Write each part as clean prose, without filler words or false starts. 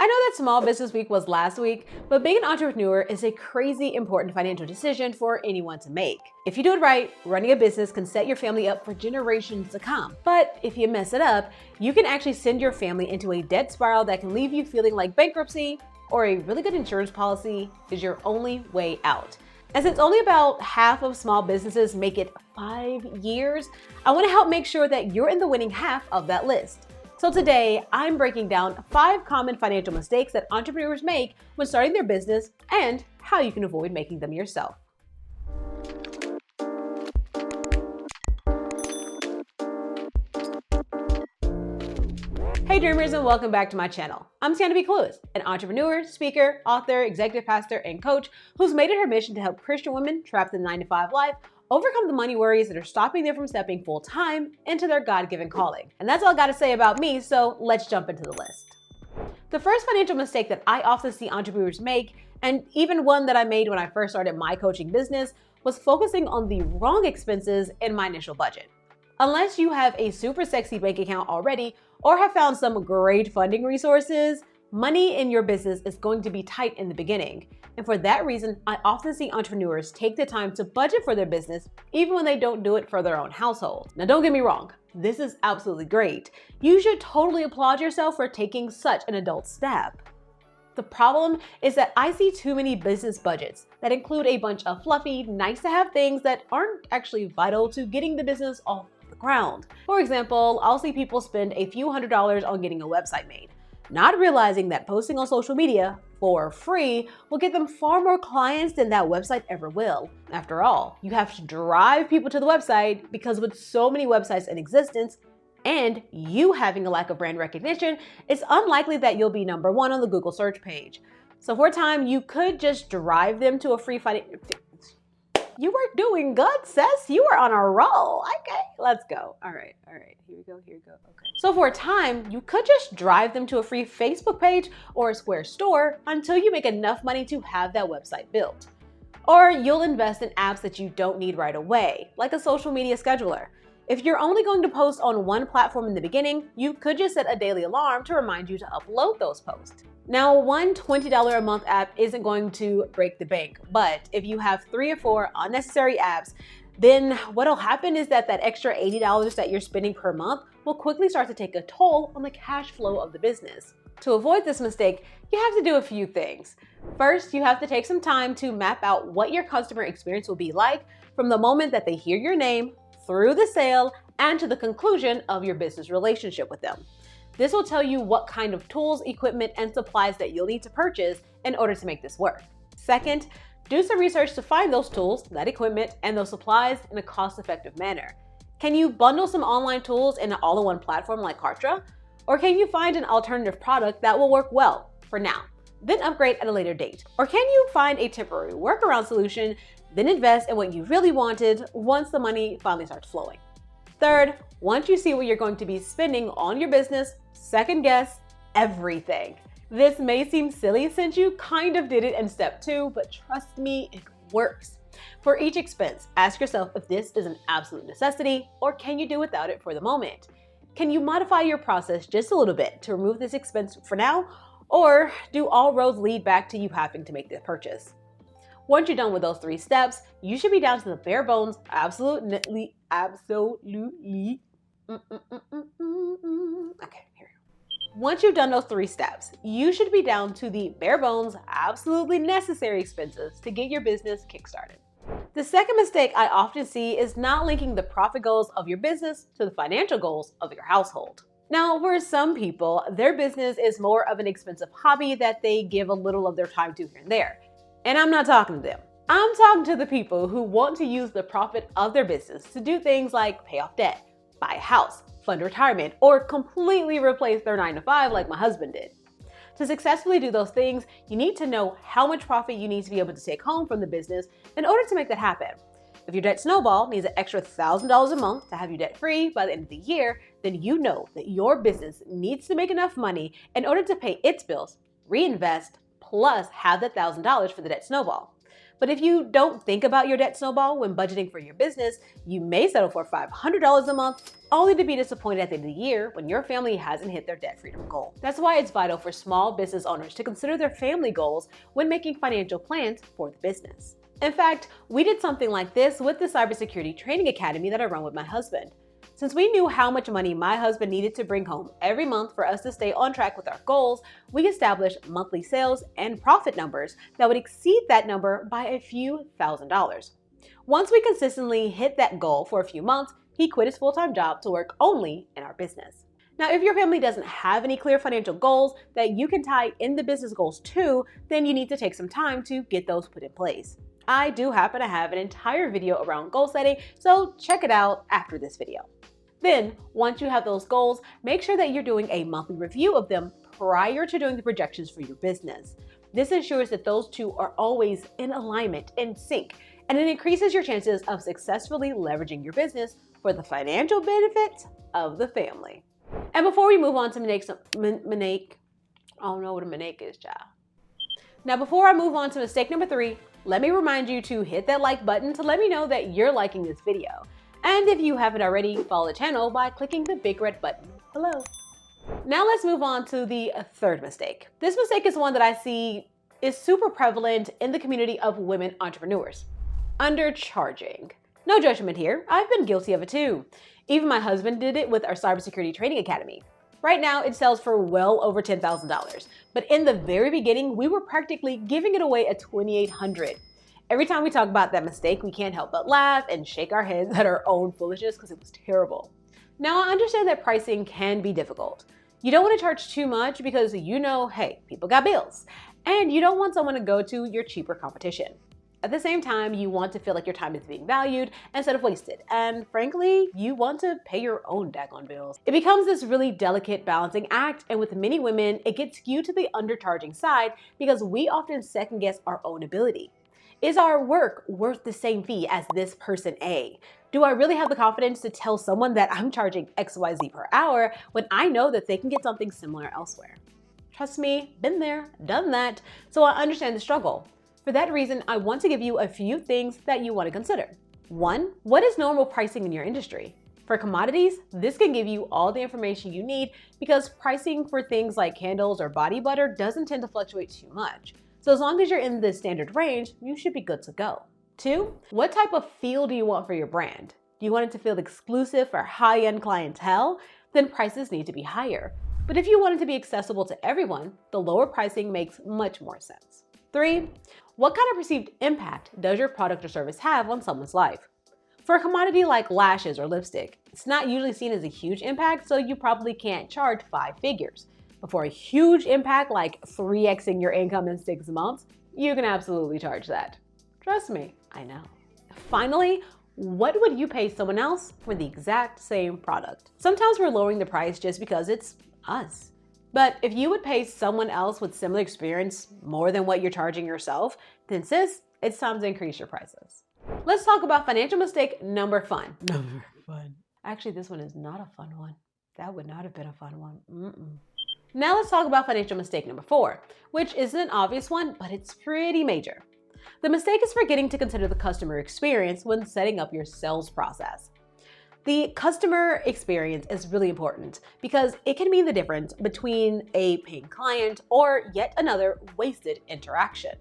I know that Small Business Week was last week, but being an entrepreneur is a crazy important financial decision for anyone to make. If you do it right, running a business can set your family up for generations to come. But if you mess it up, you can actually send your family into a debt spiral that can leave you feeling like bankruptcy or a really good insurance policy is your only way out. And since only about half of small businesses make it 5 years, I want to help make sure that you're in the winning half of that list. So today, I'm breaking down 5 common financial mistakes that entrepreneurs make when starting their business and how you can avoid making them yourself. Hey dreamers, and welcome back to my channel. I'm Clewis, an entrepreneur, speaker, author, executive pastor, and coach who's made it her mission to help Christian women trapped in the 9-to-5 life overcome the money worries that are stopping them from stepping full-time into their God-given calling. And that's all I gotta say about me, so let's jump into the list. The first financial mistake that I often see entrepreneurs make, and even one that I made when I first started my coaching business, was focusing on the wrong expenses in my initial budget. Unless you have a super sexy bank account already or have found some great funding resources, money in your business is going to be tight in the beginning. And for that reason, I often see entrepreneurs take the time to budget for their business, even when they don't do it for their own household. Now, don't get me wrong, this is absolutely great. You should totally applaud yourself for taking such an adult step. The problem is that I see too many business budgets that include a bunch of fluffy, nice-to-have things that aren't actually vital to getting the business off the ground. For example, I'll see people spend a few $100s on getting a website made, not realizing that posting on social media for free will get them far more clients than that website ever will. After all, you have to drive people to the website because with so many websites in existence and you having a lack of brand recognition, it's unlikely that you'll be number 1 on the Google search page. So for a time, you could just drive them to a free You were doing good, sis. You were on a roll. Okay, let's go. All right. Here we go. Okay. So for a time, you could just drive them to a free Facebook page or a Square store until you make enough money to have that website built. Or you'll invest in apps that you don't need right away, like a social media scheduler. If you're only going to post on one platform in the beginning, you could just set a daily alarm to remind you to upload those posts. Now, one $20 a month app isn't going to break the bank, but if you have 3 or 4 unnecessary apps, then what'll happen is that extra $80 that you're spending per month will quickly start to take a toll on the cash flow of the business. To avoid this mistake, you have to do a few things. First, you have to take some time to map out what your customer experience will be like from the moment that they hear your name, through the sale, and to the conclusion of your business relationship with them. This will tell you what kind of tools, equipment, and supplies that you'll need to purchase in order to make this work. Second, do some research to find those tools, that equipment, and those supplies in a cost-effective manner. Can you bundle some online tools in an all-in-one platform like Kartra? Or can you find an alternative product that will work well for now, then upgrade at a later date? Or can you find a temporary workaround solution, then invest in what you really wanted once the money finally starts flowing? Third, once you see what you're going to be spending on your business, second guess everything. This may seem silly since you kind of did it in step 2, but trust me, it works. For each expense, ask yourself if this is an absolute necessity or can you do without it for the moment? Can you modify your process just a little bit to remove this expense for now, or do all roads lead back to you having to make this purchase? Once you're done with those 3 steps, you should be down to the bare bones, absolutely. Okay, here we go. Once you've done those 3 steps, you should be down to the bare bones, absolutely necessary expenses to get your business kickstarted. The second mistake I often see is not linking the profit goals of your business to the financial goals of your household. Now, for some people, their business is more of an expensive hobby that they give a little of their time to here and there. And I'm not talking to them. I'm talking to the people who want to use the profit of their business to do things like pay off debt, buy a house, fund retirement, or completely replace their 9-to-5 like my husband did. To successfully do those things, you need to know how much profit you need to be able to take home from the business in order to make that happen. If your debt snowball needs an extra $1,000 a month to have you debt-free by the end of the year, then you know that your business needs to make enough money in order to pay its bills, reinvest, plus have that $1,000 for the debt snowball. But if you don't think about your debt snowball when budgeting for your business, you may settle for $500 a month, only to be disappointed at the end of the year when your family hasn't hit their debt freedom goal. That's why it's vital for small business owners to consider their family goals when making financial plans for the business. In fact, we did something like this with the cybersecurity training academy that I run with my husband. Since we knew how much money my husband needed to bring home every month for us to stay on track with our goals, we established monthly sales and profit numbers that would exceed that number by a few $1,000s. Once we consistently hit that goal for a few months, he quit his full-time job to work only in our business. Now, if your family doesn't have any clear financial goals that you can tie in the business goals to, then you need to take some time to get those put in place. I do happen to have an entire video around goal setting, so check it out after this video. Then, once you have those goals, make sure that you're doing a monthly review of them prior to doing the projections for your business. This ensures that those two are always in alignment, in sync, and it increases your chances of successfully leveraging your business for the financial benefits of the family. And before we move on to I don't know what a mistake is, child. Now, before I move on to mistake number 3, let me remind you to hit that like button to let me know that you're liking this video. And if you haven't already, follow the channel by clicking the big red button below. Now let's move on to the 3rd mistake. This mistake is one that I see is super prevalent in the community of women entrepreneurs. Undercharging. No judgment here, I've been guilty of it too. Even my husband did it with our cybersecurity training academy. Right now it sells for well over $10,000, but in the very beginning, we were practically giving it away at $2,800. Every time we talk about that mistake, we can't help but laugh and shake our heads at our own foolishness because it was terrible. Now, I understand that pricing can be difficult. You don't want to charge too much because you know, hey, people got bills, and you don't want someone to go to your cheaper competition. At the same time, you want to feel like your time is being valued instead of wasted, and frankly, you want to pay your own daggone bills. It becomes this really delicate balancing act, and with many women, it gets skewed to the undercharging side because we often second guess our own ability. Is our work worth the same fee as this person A? Do I really have the confidence to tell someone that I'm charging XYZ per hour when I know that they can get something similar elsewhere? Trust me, been there, done that, so I understand the struggle. For that reason, I want to give you a few things that you want to consider. 1, what is normal pricing in your industry? For commodities, this can give you all the information you need because pricing for things like candles or body butter doesn't tend to fluctuate too much. So as long as you're in the standard range, you should be good to go. 2, what type of feel do you want for your brand? Do you want it to feel exclusive for high-end clientele? Then prices need to be higher. But if you want it to be accessible to everyone, the lower pricing makes much more sense. 3, what kind of perceived impact does your product or service have on someone's life? For a commodity like lashes or lipstick, it's not usually seen as a huge impact, so you probably can't charge 5 figures. But for a huge impact like 3xing your income in 6 months, you can absolutely charge that. Trust me, I know. Finally, what would you pay someone else for the exact same product? Sometimes we're lowering the price just because it's us. But if you would pay someone else with similar experience more than what you're charging yourself, then sis, it's time to increase your prices. Let's talk about financial mistake number fun. Actually, this one is not a fun one. That would not have been a fun one. Now let's talk about financial mistake number 4, which isn't an obvious one, but it's pretty major. The mistake is forgetting to consider the customer experience when setting up your sales process. The customer experience is really important because it can mean the difference between a paying client or yet another wasted interaction.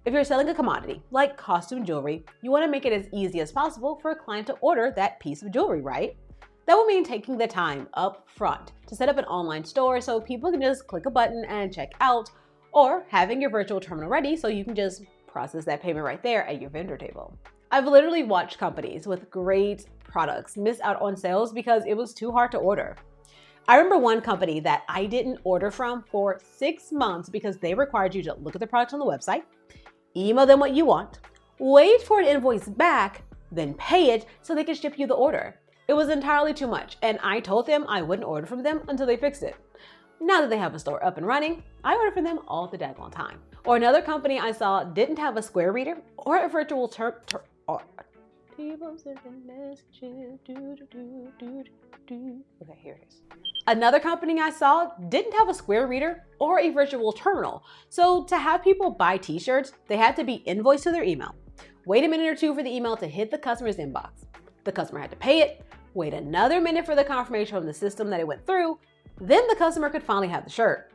If you're selling a commodity like costume jewelry, you want to make it as easy as possible for a client to order that piece of jewelry, right? That will mean taking the time up front to set up an online store so people can just click a button and check out, or having your virtual terminal ready so you can just process that payment right there at your vendor table. I've literally watched companies with great products miss out on sales because it was too hard to order. I remember one company that I didn't order from for 6 months because they required you to look at the product on the website, email them what you want, wait for an invoice back, then pay it so they could ship you the order. It was entirely too much, and I told them I wouldn't order from them until they fixed it. Now that they have a store up and running, I order from them all the daggone time. Or another company I saw didn't have a Square reader or a virtual People sending messages. Okay, here it is. Another company I saw didn't have a Square reader or a virtual terminal. So to have people buy t-shirts, they had to be invoiced to their email. Wait a minute or two for the email to hit the customer's inbox. The customer had to pay it, wait another minute for the confirmation from the system that it went through, then the customer could finally have the shirt.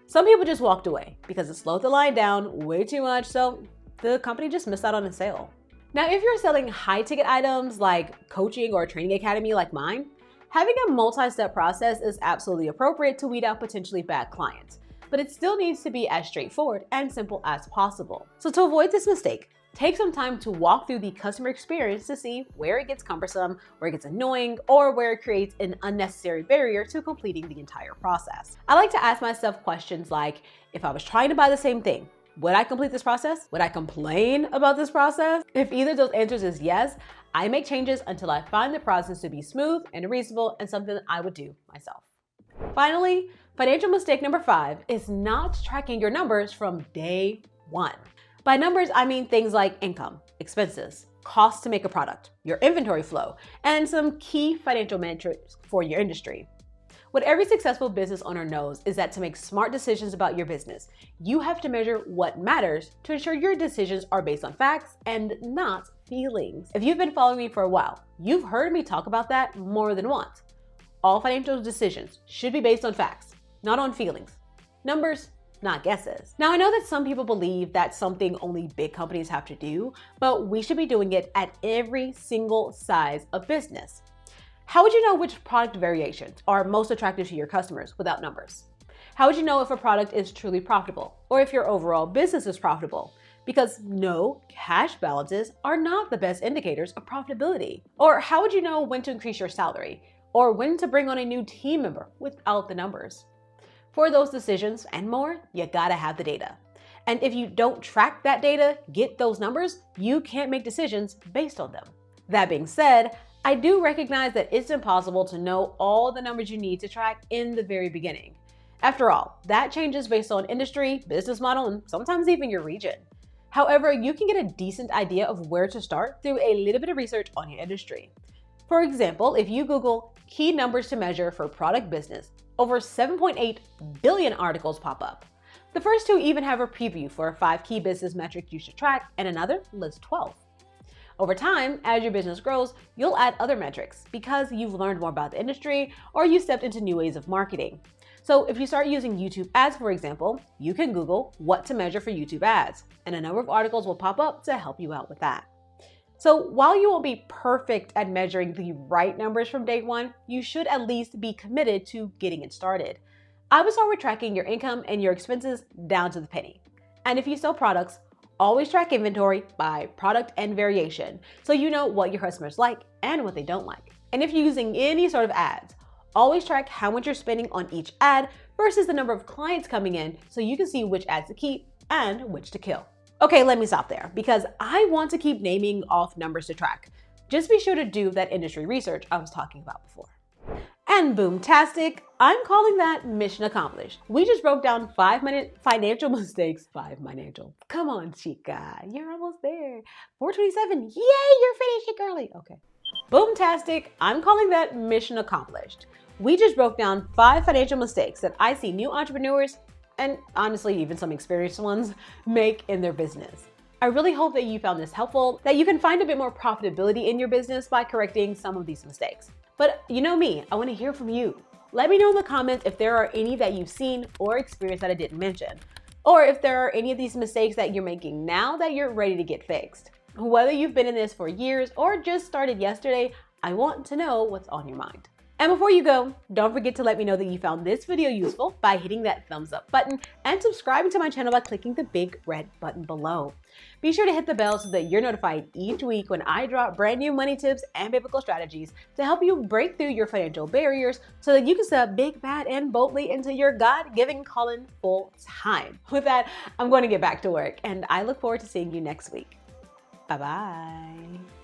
Some people just walked away because it slowed the line down way too much, so the company just missed out on a sale. Now, if you're selling high-ticket items like coaching or a training academy like mine, having a multi-step process is absolutely appropriate to weed out potentially bad clients, but it still needs to be as straightforward and simple as possible. So to avoid this mistake, take some time to walk through the customer experience to see where it gets cumbersome, where it gets annoying, or where it creates an unnecessary barrier to completing the entire process. I like to ask myself questions like, if I was trying to buy the same thing, would I complete this process? Would I complain about this process? If either of those answers is yes, I make changes until I find the process to be smooth and reasonable and something that I would do myself. Finally, financial mistake number 5 is not tracking your numbers from day one. By numbers, I mean things like income, expenses, costs to make a product, your inventory flow, and some key financial metrics for your industry. What every successful business owner knows is that to make smart decisions about your business, you have to measure what matters to ensure your decisions are based on facts and not feelings. If you've been following me for a while, you've heard me talk about that more than once. All financial decisions should be based on facts, not on feelings. Numbers, not guesses. Now, I know that some people believe that's something only big companies have to do, but we should be doing it at every single size of business. How would you know which product variations are most attractive to your customers without numbers? How would you know if a product is truly profitable or if your overall business is profitable? Because no, cash balances are not the best indicators of profitability. Or how would you know when to increase your salary or when to bring on a new team member without the numbers? For those decisions and more, you gotta have the data. And if you don't track that data, get those numbers, you can't make decisions based on them. That being said, I do recognize that it's impossible to know all the numbers you need to track in the very beginning. After all, that changes based on industry, business model, and sometimes even your region. However, you can get a decent idea of where to start through a little bit of research on your industry. For example, if you Google key numbers to measure for product business, over 7.8 billion articles pop up. The first 2 even have a preview for 5 key business metrics you should track, and another lists 12. Over time, as your business grows, you'll add other metrics because you've learned more about the industry or you stepped into new ways of marketing. So if you start using YouTube ads, for example, you can Google what to measure for YouTube ads, and a number of articles will pop up to help you out with that. So while you won't be perfect at measuring the right numbers from day one, you should at least be committed to getting it started. I would start with tracking your income and your expenses down to the penny. And if you sell products, always track inventory by product and variation so you know what your customers like and what they don't like. And if you're using any sort of ads, always track how much you're spending on each ad versus the number of clients coming in so you can see which ads to keep and which to kill. Okay, let me stop there because I want to keep naming off numbers to track. Just be sure to do that industry research I was talking about before. And boomtastic, I'm calling that mission accomplished. We just broke down 5 financial mistakes. 5 financial. Come on, chica, you're almost there. 427, yay, you're finishing early. Okay. Boomtastic, I'm calling that mission accomplished. We just broke down 5 financial mistakes that I see new entrepreneurs, and honestly, even some experienced ones, make in their business. I really hope that you found this helpful, that you can find a bit more profitability in your business by correcting some of these mistakes. But you know me, I want to hear from you. Let me know in the comments if there are any that you've seen or experienced that I didn't mention, or if there are any of these mistakes that you're making now that you're ready to get fixed. Whether you've been in this for years or just started yesterday, I want to know what's on your mind. And before you go, don't forget to let me know that you found this video useful by hitting that thumbs up button and subscribing to my channel by clicking the big red button below. Be sure to hit the bell so that you're notified each week when I drop brand new money tips and biblical strategies to help you break through your financial barriers so that you can step big, bad, and boldly into your God-given calling full time. With that, I'm going to get back to work and I look forward to seeing you next week. Bye-bye.